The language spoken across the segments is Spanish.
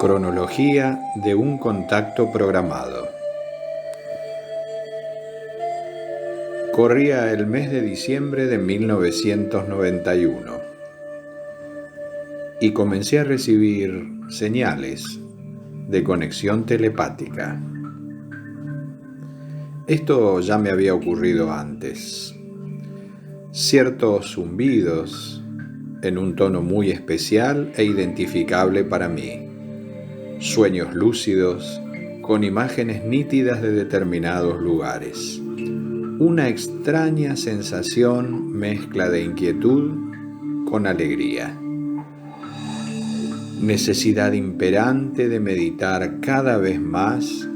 Cronología de un contacto programado. Corría el mes de diciembre de 1991 y comencé a recibir señales de conexión telepática. Esto ya me había ocurrido antes. Ciertos zumbidos en un tono muy especial e identificable para mí. Sueños lúcidos con imágenes nítidas de determinados lugares. Una extraña sensación mezcla de inquietud con alegría. Necesidad imperante de meditar cada vez más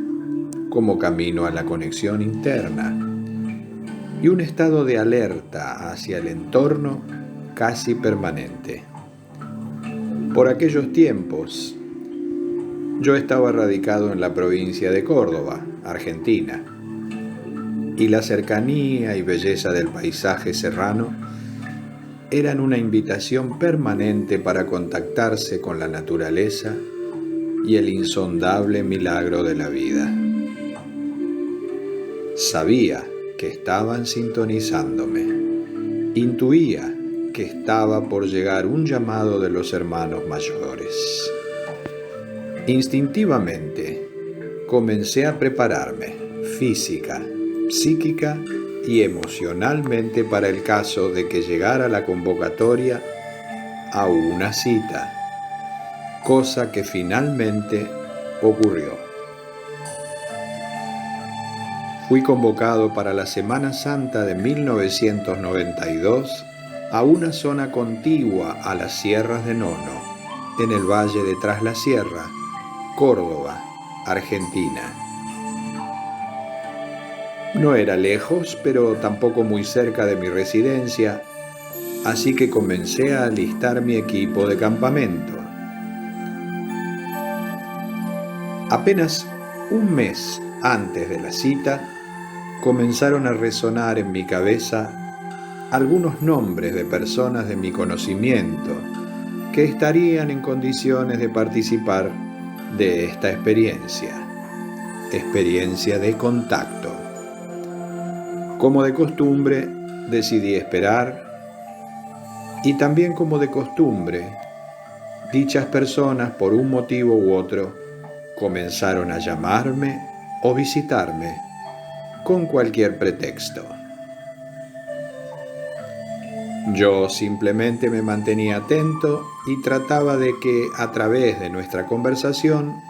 como camino a la conexión interna. Y un estado de alerta hacia el entorno casi permanente. Por aquellos tiempos, yo estaba radicado en la provincia de Córdoba, Argentina, y la cercanía y belleza del paisaje serrano eran una invitación permanente para contactarse con la naturaleza y el insondable milagro de la vida. Sabía que estaban sintonizándome, intuía que estaba por llegar un llamado de los hermanos mayores. Instintivamente comencé a prepararme física, psíquica y emocionalmente para el caso de que llegara la convocatoria a una cita, cosa que finalmente ocurrió. Fui convocado para la Semana Santa de 1992 a una zona contigua a las sierras de Nono, en el valle de Tras la Sierra, Córdoba, Argentina. No era lejos, pero tampoco muy cerca de mi residencia, así que comencé a alistar mi equipo de campamento. Apenas un mes antes de la cita, comenzaron a resonar en mi cabeza algunos nombres de personas de mi conocimiento que estarían en condiciones de participar de esta experiencia de contacto. Como de costumbre, decidí esperar y también como de costumbre, dichas personas, por un motivo u otro, comenzaron a llamarme o visitarme con cualquier pretexto. Yo simplemente me mantenía atento y trataba de que a través de nuestra conversación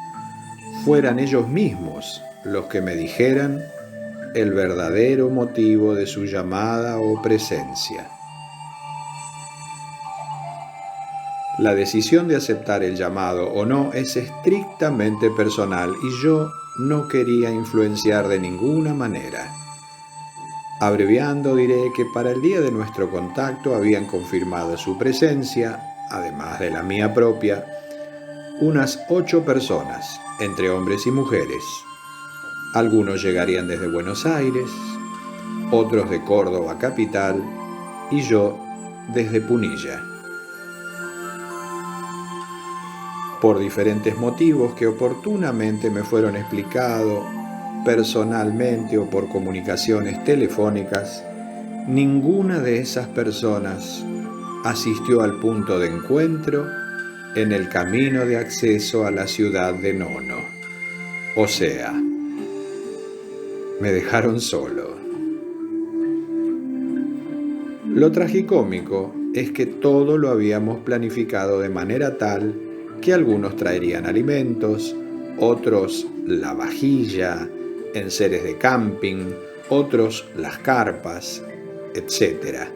fueran ellos mismos los que me dijeran el verdadero motivo de su llamada o presencia. La decisión de aceptar el llamado o no es estrictamente personal y yo no quería influenciar de ninguna manera. Abreviando, diré que para el día de nuestro contacto habían confirmado su presencia, además de la mía propia, unas 8 personas, entre hombres y mujeres. Algunos llegarían desde Buenos Aires, otros de Córdoba capital y yo desde Punilla. Por diferentes motivos que oportunamente me fueron explicados personalmente o por comunicaciones telefónicas, ninguna de esas personas asistió al punto de encuentro en el camino de acceso a la ciudad de Nono. O sea, me dejaron solo. Lo tragicómico es que todo lo habíamos planificado de manera tal que algunos traerían alimentos, otros la vajilla, enseres de camping, otros las carpas, etc.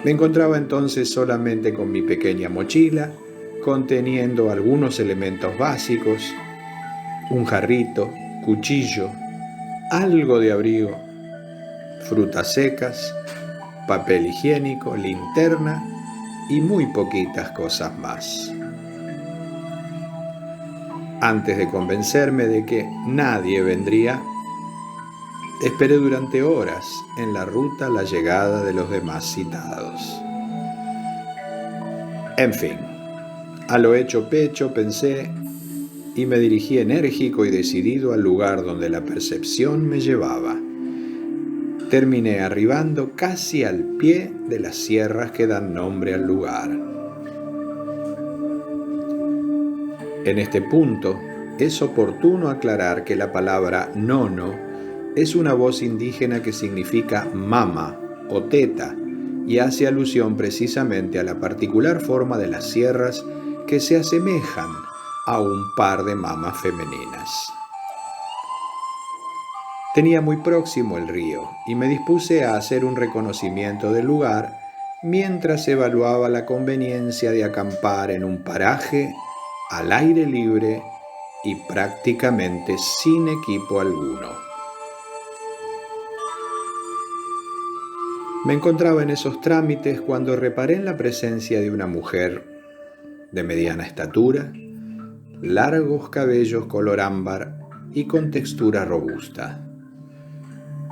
Me encontraba entonces solamente con mi pequeña mochila, conteniendo algunos elementos básicos, un jarrito, cuchillo, algo de abrigo, frutas secas, papel higiénico, linterna y muy poquitas cosas más. Antes de convencerme de que nadie vendría, esperé durante horas en la ruta la llegada de los demás citados. En fin, A lo hecho pecho pensé y me dirigí enérgico y decidido al lugar donde la percepción me llevaba. Terminé arribando casi al pie de las sierras que dan nombre al lugar. En este punto, es oportuno aclarar que la palabra nono es una voz indígena que significa mama o teta y hace alusión precisamente a la particular forma de las sierras que se asemejan a un par de mamas femeninas. Tenía muy próximo el río y me dispuse a hacer un reconocimiento del lugar mientras evaluaba la conveniencia de acampar en un paraje al aire libre y prácticamente sin equipo alguno. Me encontraba en esos trámites cuando reparé en la presencia de una mujer de mediana estatura, largos cabellos color ámbar y con textura robusta.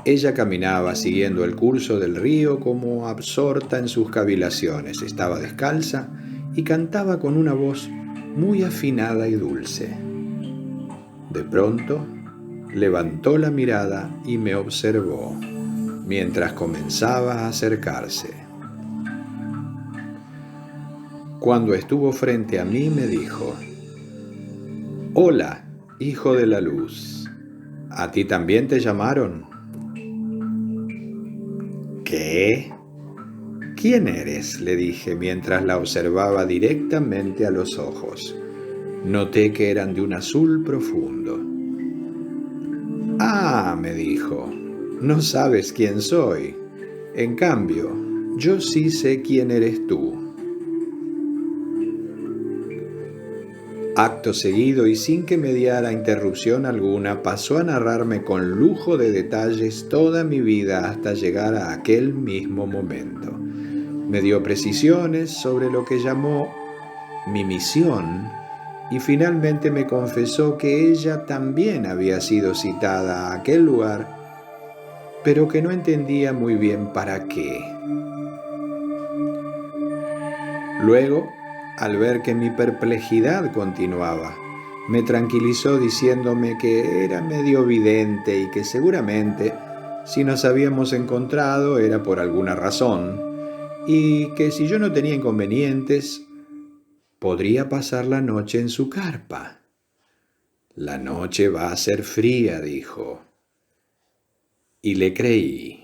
Ella caminaba siguiendo el curso del río como absorta en sus cavilaciones. Estaba descalza y cantaba con una voz muy afinada y dulce. De pronto, levantó la mirada y me observó mientras comenzaba a acercarse. Cuando estuvo frente a mí me dijo: «Hola, hijo de la luz, ¿a ti también te llamaron?» «¿Qué? ¿Quién eres?», le dije mientras la observaba directamente a los ojos. Noté que eran de un azul profundo. «Ah», me dijo, «no sabes quién soy. En cambio, yo sí sé quién eres tú». Acto seguido y sin que me diera interrupción alguna, pasó a narrarme con lujo de detalles toda mi vida hasta llegar a aquel mismo momento. Me dio precisiones sobre lo que llamó mi misión y finalmente me confesó que ella también había sido citada a aquel lugar, pero que no entendía muy bien para qué. Luego, al ver que mi perplejidad continuaba, me tranquilizó diciéndome que era medio vidente y que seguramente, si nos habíamos encontrado, era por alguna razón, y que si yo no tenía inconvenientes, podría pasar la noche en su carpa. «La noche va a ser fría», dijo, y le creí.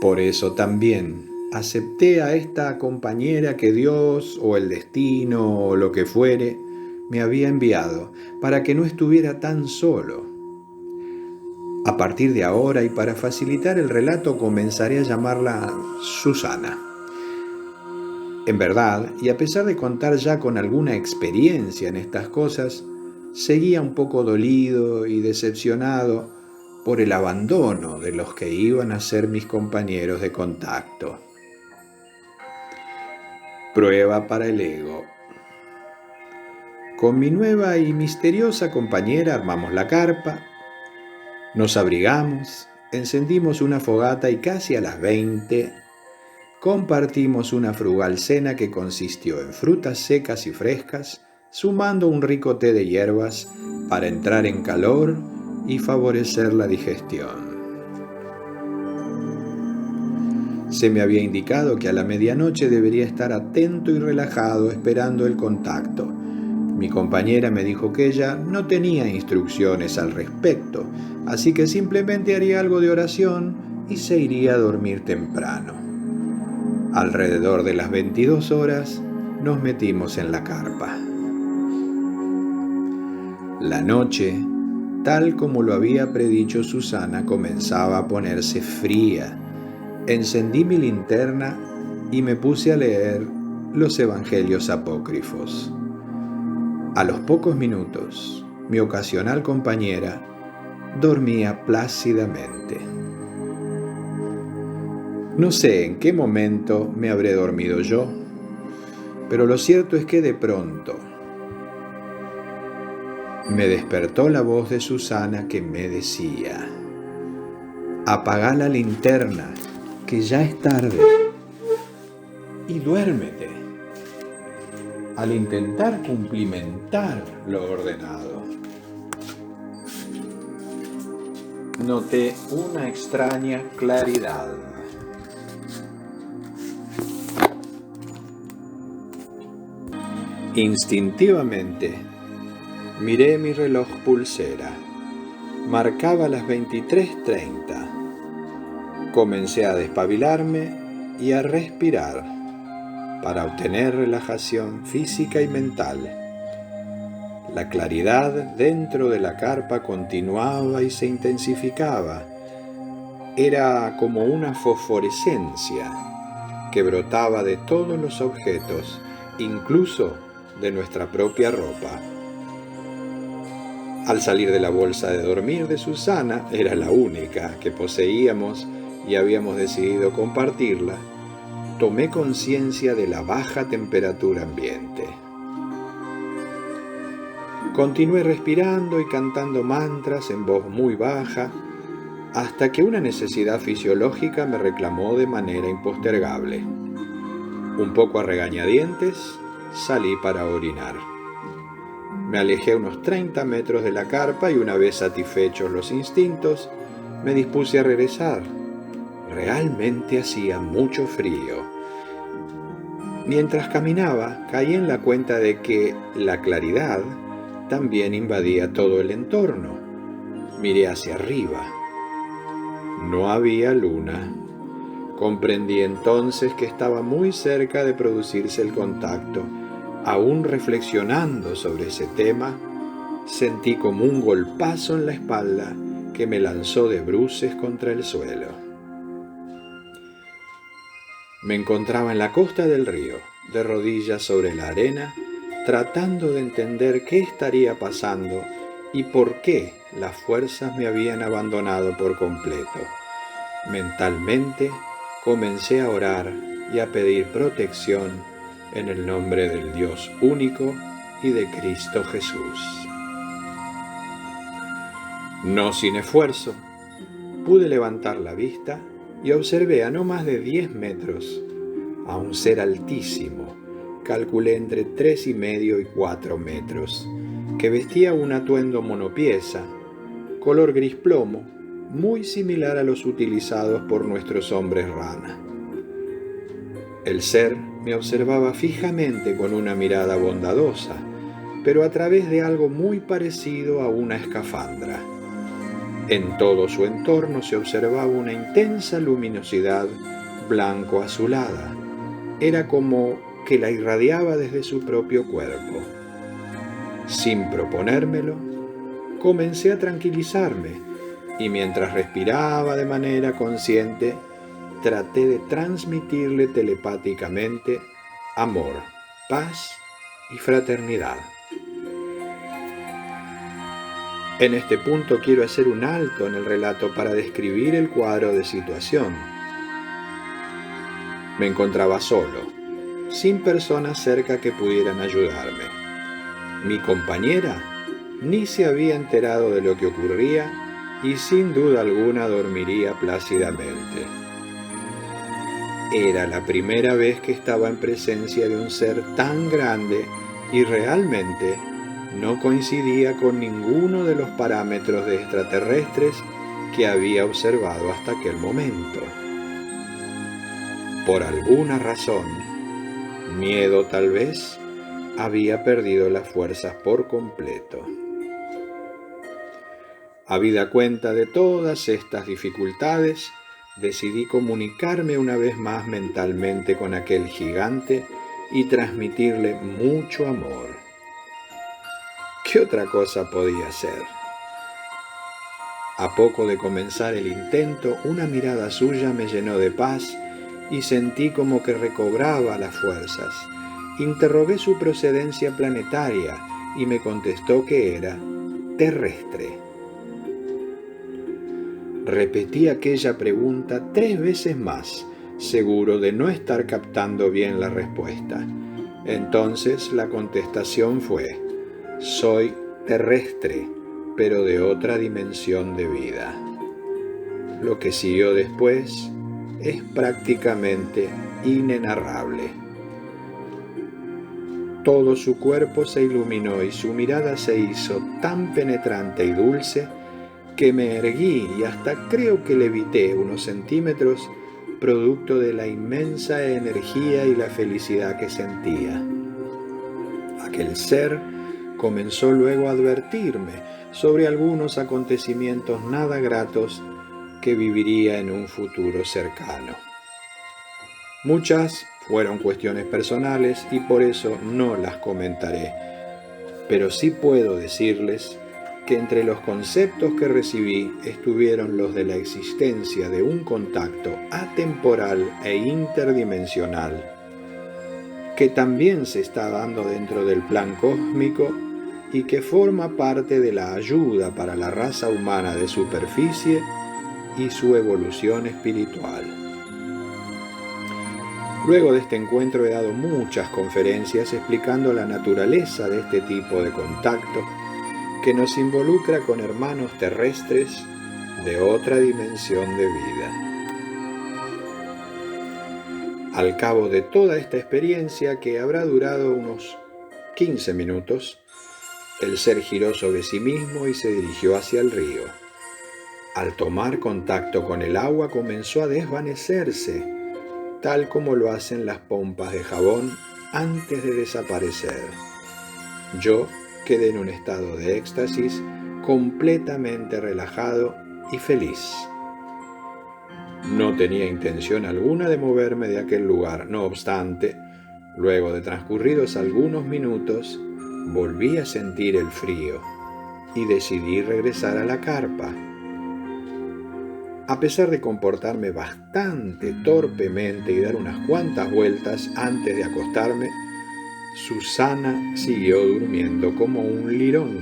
Por eso también acepté a esta compañera que Dios o el destino o lo que fuere me había enviado para que no estuviera tan solo. A partir de ahora y para facilitar el relato comenzaré a llamarla Susana. En verdad, y a pesar de contar ya con alguna experiencia en estas cosas, seguía un poco dolido y decepcionado por el abandono de los que iban a ser mis compañeros de contacto. Prueba para el ego. Con mi nueva y misteriosa compañera armamos la carpa, nos abrigamos, encendimos una fogata y casi a las 20 compartimos una frugal cena que consistió en frutas secas y frescas, sumando un rico té de hierbas para entrar en calor y favorecer la digestión. Se me había indicado que a la medianoche debería estar atento y relajado esperando el contacto. Mi compañera me dijo que ella no tenía instrucciones al respecto, así que simplemente haría algo de oración y se iría a dormir temprano. Alrededor de las 22 horas nos metimos en la carpa. La noche, tal como lo había predicho Susana, comenzaba a ponerse fría. Encendí mi linterna y me puse a leer los evangelios apócrifos. A los pocos minutos, mi ocasional compañera dormía plácidamente. No sé en qué momento me habré dormido yo, pero lo cierto es que de pronto me despertó la voz de Susana que me decía: «Apagá la linterna, que ya es tarde». y duérmete. Al intentar cumplimentar lo ordenado, noté una extraña claridad. Instintivamente, miré mi reloj pulsera. Marcaba las 23:30. Comencé a despabilarme y a respirar para obtener relajación física y mental. La claridad dentro de la carpa continuaba y se intensificaba. Era como una fosforescencia que brotaba de todos los objetos, incluso de nuestra propia ropa. Al salir de la bolsa de dormir de Susana, era la única que poseíamos y habíamos decidido compartirla, tomé conciencia de la baja temperatura ambiente. Continué respirando y cantando mantras en voz muy baja, hasta que una necesidad fisiológica me reclamó de manera impostergable. Un poco a regañadientes, salí para orinar. Me alejé unos 30 metros de la carpa y una vez satisfechos los instintos, me dispuse a regresar. Realmente hacía mucho frío. Mientras caminaba, caí en la cuenta de que la claridad también invadía todo el entorno. Miré hacia arriba. No había luna. Comprendí entonces que estaba muy cerca de producirse el contacto. Aún reflexionando sobre ese tema, sentí como un golpazo en la espalda que me lanzó de bruces contra el suelo. Me encontraba en la costa del río, de rodillas sobre la arena, tratando de entender qué estaría pasando y por qué las fuerzas me habían abandonado por completo. Mentalmente comencé a orar y a pedir protección en el nombre del Dios único y de Cristo Jesús. No sin esfuerzo, pude levantar la vista y observé a no más de 10 metros a un ser altísimo, calculé entre 3,5 y 4 metros, que vestía un atuendo monopieza, color gris plomo, muy similar a los utilizados por nuestros hombres rana. El ser me observaba fijamente con una mirada bondadosa, pero a través de algo muy parecido a una escafandra. En todo su entorno se observaba una intensa luminosidad blanco-azulada. Era como que la irradiaba desde su propio cuerpo. Sin proponérmelo, comencé a tranquilizarme y mientras respiraba de manera consciente, traté de transmitirle telepáticamente amor, paz y fraternidad. En este punto quiero hacer un alto en el relato para describir el cuadro de situación. Me encontraba solo, sin personas cerca que pudieran ayudarme. Mi compañera ni se había enterado de lo que ocurría y sin duda alguna dormiría plácidamente. Era la primera vez que estaba en presencia de un ser tan grande y realmente no coincidía con ninguno de los parámetros de extraterrestres que había observado hasta aquel momento. Por alguna razón, miedo tal vez, había perdido las fuerzas por completo. Habida cuenta de todas estas dificultades, decidí comunicarme una vez más mentalmente con aquel gigante y transmitirle mucho amor. ¿Qué otra cosa podía hacer? A poco de comenzar el intento, una mirada suya me llenó de paz y sentí como que recobraba las fuerzas. Interrogué su procedencia planetaria y me contestó que era terrestre. Repetí aquella pregunta 3 veces más, seguro de no estar captando bien la respuesta. Entonces la contestación fue: soy terrestre, pero de otra dimensión de vida. Lo que siguió después es prácticamente inenarrable. Todo su cuerpo se iluminó y su mirada se hizo tan penetrante y dulce que me erguí y hasta creo que levité unos centímetros, producto de la inmensa energía y la felicidad que sentía. Aquel ser comenzó luego a advertirme sobre algunos acontecimientos nada gratos que viviría en un futuro cercano. Muchas fueron cuestiones personales y por eso no las comentaré, pero sí puedo decirles que entre los conceptos que recibí estuvieron los de la existencia de un contacto atemporal e interdimensional que también se está dando dentro del plan cósmico y que forma parte de la ayuda para la raza humana de superficie y su evolución espiritual. Luego de este encuentro he dado muchas conferencias explicando la naturaleza de este tipo de contacto que nos involucra con hermanos terrestres de otra dimensión de vida. Al cabo de toda esta experiencia, que habrá durado unos 15 minutos, el ser giró sobre sí mismo y se dirigió hacia el río. Al tomar contacto con el agua comenzó a desvanecerse, tal como lo hacen las pompas de jabón antes de desaparecer. Yo quedé en un estado de éxtasis, completamente relajado y feliz. No tenía intención alguna de moverme de aquel lugar. No obstante, luego de transcurridos algunos minutos, volví a sentir el frío y decidí regresar a la carpa. A pesar de comportarme bastante torpemente y dar unas cuantas vueltas antes de acostarme, Susana siguió durmiendo como un lirón.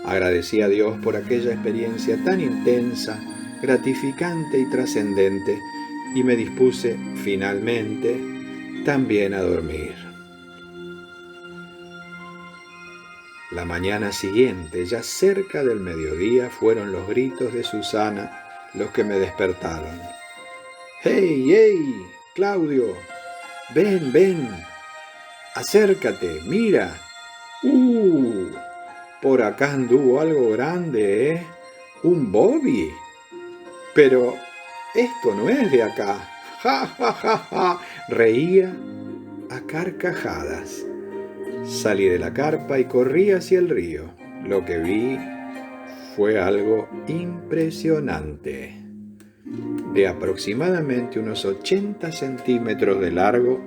Agradecí a Dios por aquella experiencia tan intensa, gratificante y trascendente, y me dispuse finalmente también a dormir. La mañana siguiente, ya cerca del mediodía, fueron los gritos de Susana los que me despertaron. ¡Hey, hey, Claudio! ¡Ven, ven! ¡Acércate! ¡Mira! Por acá anduvo algo grande, ¿eh? ¡Un Bobby! Pero esto no es de acá. ¡Ja, ja, ja, ja! Reía a carcajadas. Salí de la carpa y corrí hacia el río. Lo que vi fue algo impresionante. De aproximadamente unos 80 centímetros de largo,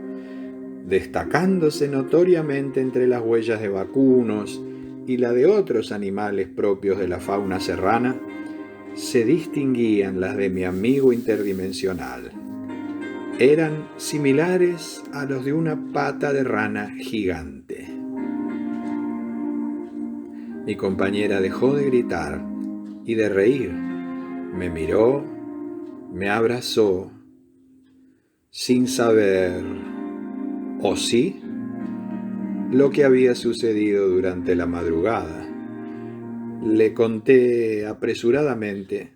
destacándose notoriamente entre las huellas de vacunos y la de otros animales propios de la fauna serrana, se distinguían las de mi amigo interdimensional. Eran similares a los de una pata de rana gigante. Mi compañera dejó de gritar y de reír. Me miró, me abrazó, sin saber, ¿o sí?, lo que había sucedido durante la madrugada. Le conté apresuradamente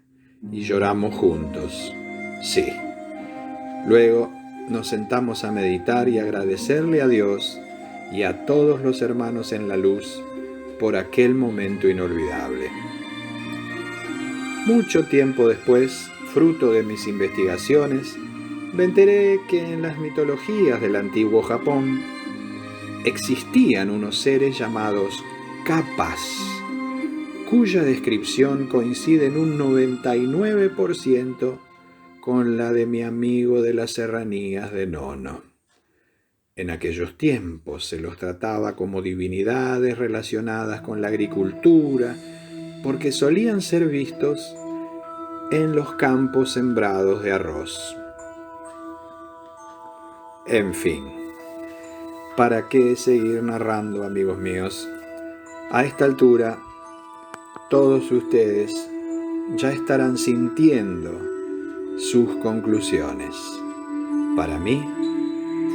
y lloramos juntos. Sí. Luego nos sentamos a meditar y agradecerle a Dios y a todos los hermanos en la luz por aquel momento inolvidable. Mucho tiempo después, fruto de mis investigaciones, me enteré que en las mitologías del antiguo Japón existían unos seres llamados Kappas, cuya descripción coincide en un 99% con la de mi amigo de las serranías de Nono. En aquellos tiempos se los trataba como divinidades relacionadas con la agricultura, porque solían ser vistos en los campos sembrados de arroz. En fin, ¿para qué seguir narrando, amigos míos? A esta altura, todos ustedes ya estarán sintiendo sus conclusiones. Para mí,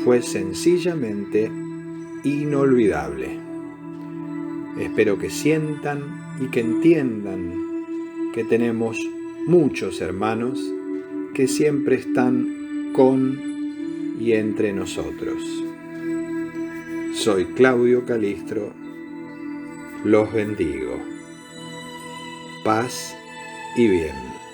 fue sencillamente inolvidable. Espero que sientan y que entiendan que tenemos muchos hermanos que siempre están con y entre nosotros. Soy Claudio Calistro. Los bendigo. Paz y bien.